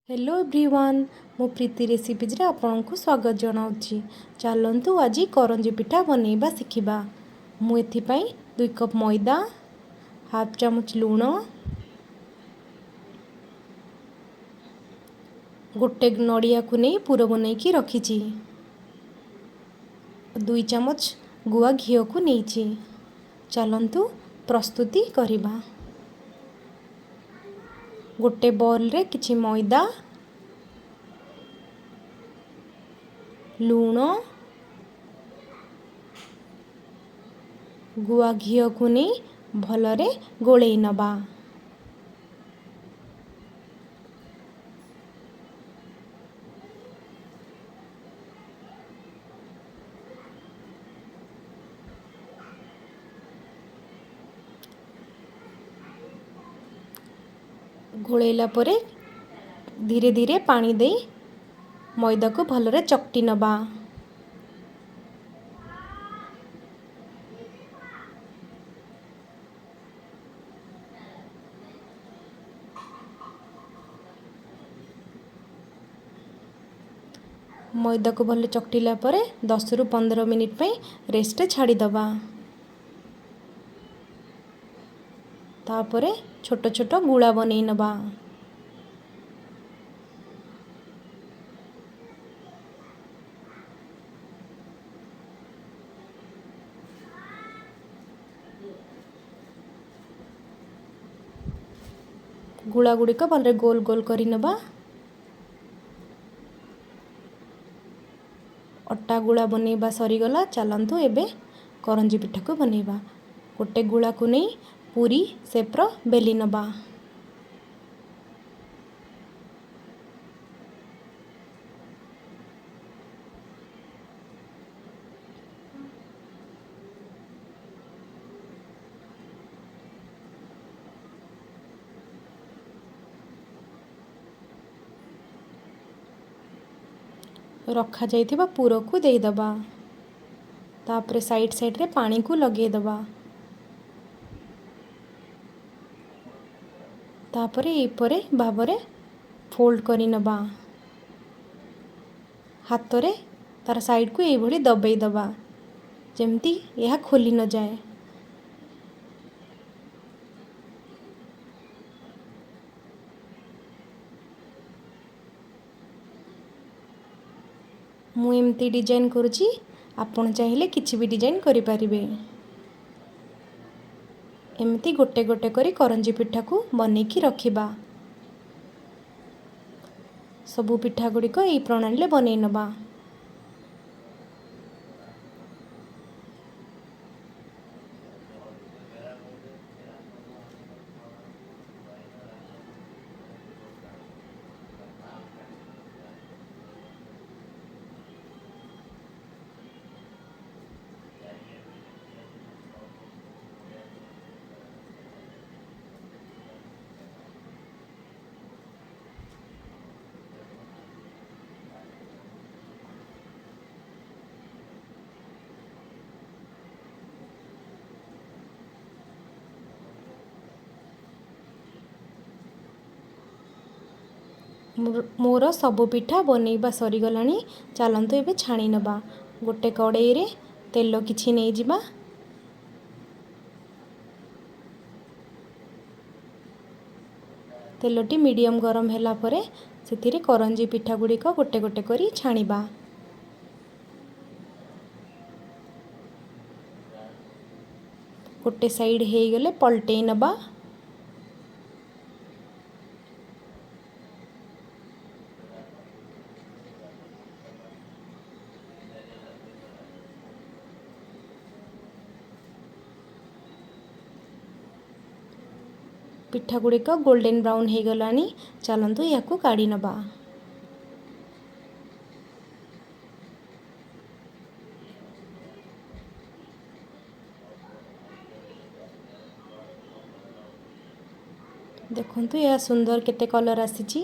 Hello everyone मु प्रीति recipes रे आपनको स्वागत जनाऊँगी। चलतु आज करंजी पिठा बनैबा शिखिबा। मु एथिपाई 2 कप मैदा, हाफ चामच लूण, गोटे नड़िया को नहीं पूर बनैकी रखी, 2 चामच गुआ घी को नहीं। चलतु प्रस्तुति करिबा। गोटे बोल रे किछि मैदा, लूण, गुआ घी को नहीं भलरे गोलई नबा। घोलैला परे धीरे धीरे पानी दे मैदा को भलरे चकटी नबा। मैदा को भले चकटिला परे 10 रु 15 मिनिट पे रेस्ट छाड़ी दबा। तापरे छोट छोट गुला बनै नबा। गुला गुड़िक भले गोल गोल करी नबा। अटा गुला बनैबा सरीगला। चलतु एबे करंजी पिठा को बनैबा। गोटे गुला को नहीं पूरी सेप्र बेली नबा। रखा जाइथिबा पूर को दे दबा। तापरे साइड साइड रे पानी को लगे दबा। तापरे एपरे भाबरे फोल्ड करी नबा। हाथ रे तार साइड को एभली दबाई दबा जेमती यह खोली न जाए। मु एमती डिजाइन करुची। आपण चाहिए किछि भी डिजाइन करि परिबे। एमती गोटे गोटे करी करंजी पिठा को बनेकी रखिबा। सबु पिठा गुड़ी को एई प्रणाली ले बनै नबा। मोर सबु पिठा बनैबा सरीगलानी। चलतु एबे छाणी नबा। गोटे कड़ाई रे तेल किछि नै जिबा। तेलटी मीडियम गरम होला परे सेथिरे करंजी पिठा गुड़ी को गोटे गोटे करी छाणीबा। गोटे साइड हे गले पलटै नबा। पिठा गुड़िक गोल्डन ब्राउन हो गलानी। चलतु या काढ़ी नबा। देखंतु यह सुंदर केते कलर आसीची।